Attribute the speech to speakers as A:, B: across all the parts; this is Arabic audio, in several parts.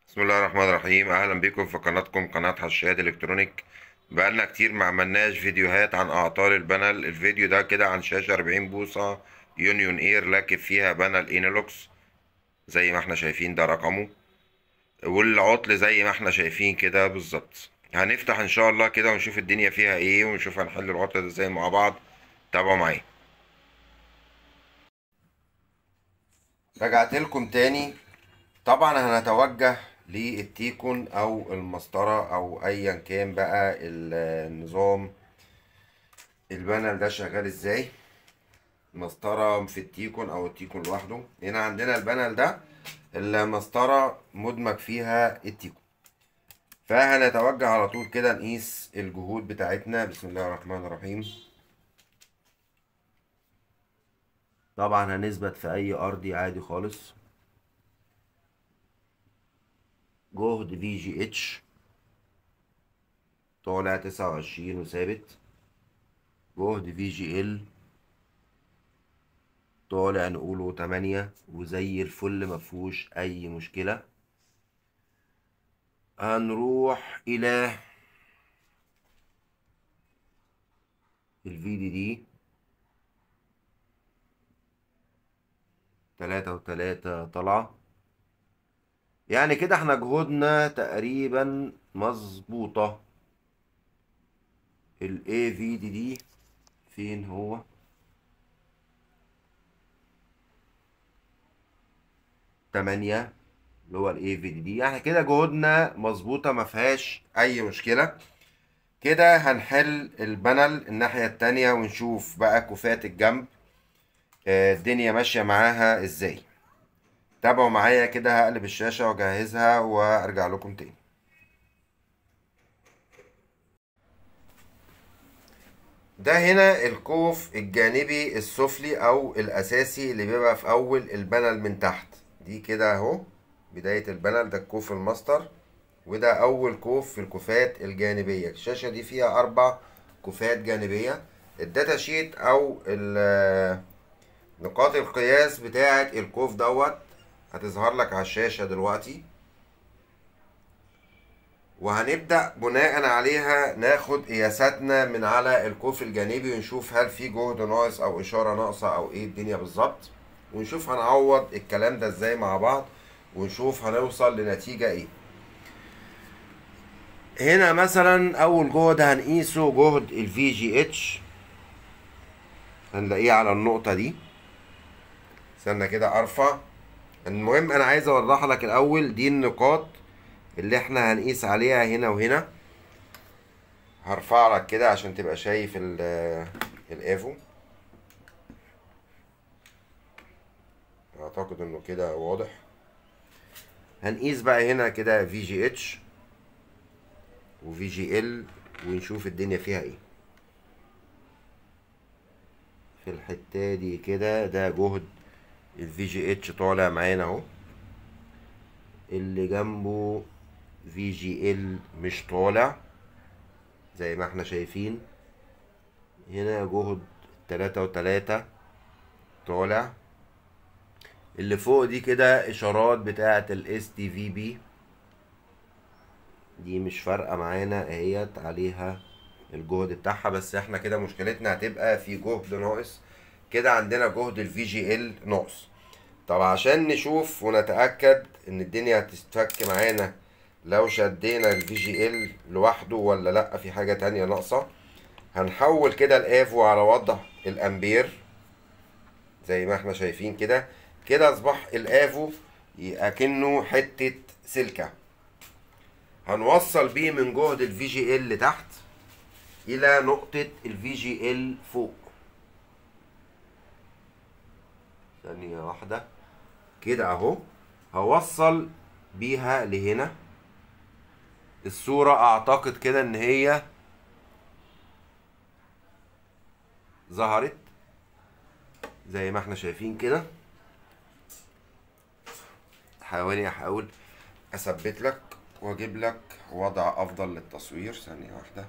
A: بسم الله الرحمن الرحيم. اهلا بكم في قناتكم قناة حشاد الكترونيك. بقالنا كتير ما عملناش فيديوهات عن اعطال البانل. الفيديو ده كده عن شاشة 40 بوصة يونيون اير راكب فيها بانل انيلوكس زي ما احنا شايفين، ده رقمه والعطل زي ما احنا شايفين كده بالظبط. هنفتح ان شاء الله كده ونشوف الدنيا فيها ايه ونشوف هنحل العطل ده ازاي مع بعض. تابعوا معايا. رجعت لكم تاني. طبعا هنتوجه للتيكون او المسطرة او ايا كان بقى النظام. البانل ده شغال ازاي؟ مسطرة في التيكون او التيكون لوحده. هنا عندنا البانل ده المسطرة مدمج فيها التيكون. فهنتوجه على طول كده نقيس الجهود بتاعتنا. بسم الله الرحمن الرحيم. طبعا هنثبت في اي ارضي عادي خالص. جهد في جي اتش طالع 29 وثابت. جهد في جي ال طالع نقوله 8 وزي الفل مفهوش اي مشكلة. هنروح الى الفي دي 3 و3 طلعة. يعني كده احنا جهودنا تقريبا مظبوطة. ال AVDD فين هو؟ 8 اللي هو ال AVDD. يعني كده جهودنا مظبوطة مفيهاش أي مشكلة. كده هنحل البانل الناحية التانية ونشوف بقى كوفات الجنب الدنيا ماشية معاها ازاي. تابعوا معايا كده. هقلب الشاشة واجهزها وارجع لكم تاني. ده هنا الكوف الجانبي السفلي او الاساسي اللي بيبقى في اول البانل من تحت. دي كده اهو بداية البانل، ده الكوف الماستر. وده اول كوف في الكوفات الجانبية. الشاشة دي فيها 4 كوفات جانبية. الداتا شيت او نقاط القياس بتاعة الكوف دوت هتظهر لك على الشاشة دلوقتي. وهنبدأ بناء عليها ناخد قياساتنا من على الكوف الجانبي ونشوف هل في جهد ناقص او اشارة ناقصة او ايه الدنيا بالظبط. ونشوف هنعوض الكلام ده ازاي مع بعض ونشوف هنوصل لنتيجة ايه. هنا مثلا اول جهد هنقيسه جهد الفي جي اتش. هنلاقيه على النقطة دي. استنى كده ارفع. المهم انا عايز اوضح لك الاول دي النقاط اللي احنا هنقيس عليها هنا وهنا. هرفع لك كده عشان تبقى شايف الافو. اعتقد انه كده واضح. هنقيس بقى هنا كده في جي اتش وفي جي ال ونشوف الدنيا فيها ايه. في الحتة دي كده ده جهد الفي جي اتش طالع معانا اهو. اللي جنبه في جي ال مش طالع زي ما احنا شايفين. هنا جهد 3 و3 طالع. اللي فوق دي كده اشارات بتاعة الاس تي في بي. دي مش فارقة معانا اهيت عليها الجهد بتاعها. بس احنا كده مشكلتنا هتبقى في جهد ناقص. كده عندنا جهد الفي جي ال ناقص. طب عشان نشوف ونتأكد ان الدنيا هتتفك معانا لو شدينا الفي جي ال لوحده ولا لا في حاجة تانية ناقصة، هنحول كده الافو على وضع الامبير زي ما احنا شايفين كده. كده اصبح الافو اكنه حتة سلكة. هنوصل بيه من جهد الفي جي ال لتحت الى نقطة الفي جي ال فوق. ثانية واحدة كده اهو. هوصل بيها لهنا. الصورة اعتقد كده ان هي ظهرت زي ما احنا شايفين كده. احاول اثبت لك واجيب لك وضع افضل للتصوير. ثانية واحدة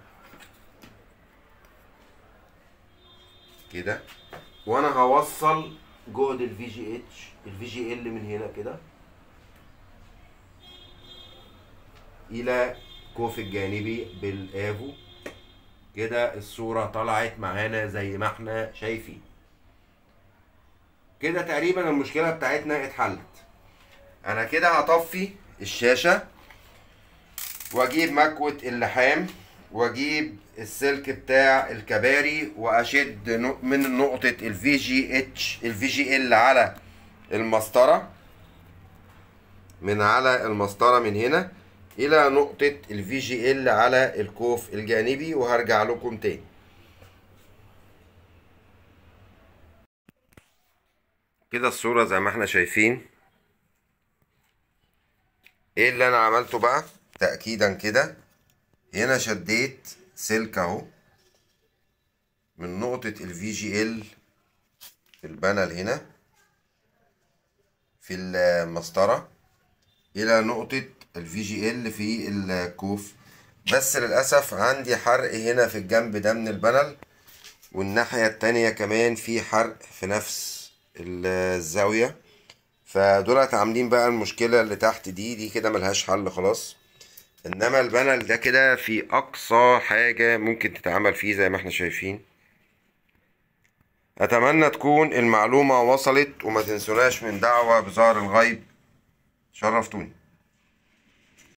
A: كده. وانا هوصل جهد الفي جي اتش الفي جي ال من هنا كده. الى كوف الجانبي بالافو. كده الصورة طلعت معانا زي ما احنا شايفين. كده تقريبا المشكلة بتاعتنا اتحلت. انا كده هطفي الشاشة واجيب مكوة اللحام واجيب السلك بتاع الكباري واشد من نقطة الفي جي ال على المسطرة، من على المسطرة من هنا الى نقطة الفي جي ال على الكوف الجانبي، وهرجع لكم تاني. كده الصورة زي ما احنا شايفين. ايه اللي انا عملته بقى تأكيدا كده؟ هنا شديت سلك اهو من نقطة الفي جي ال في البانل هنا في المسطرة الى نقطة الفي جي ال في الكوف، بس للأسف عندي حرق هنا في الجنب ده من البانل، والناحية التانية كمان في حرق في نفس الزاوية. فدولت عاملين بقى المشكلة اللي تحت دي كده ملهاش حل خلاص. انما البانل ده كده في اقصى حاجة ممكن تتعمل فيه زي ما احنا شايفين. اتمنى تكون المعلومة وصلت، وما تنسوناش من دعوة بظهر الغيب. شرفتوني.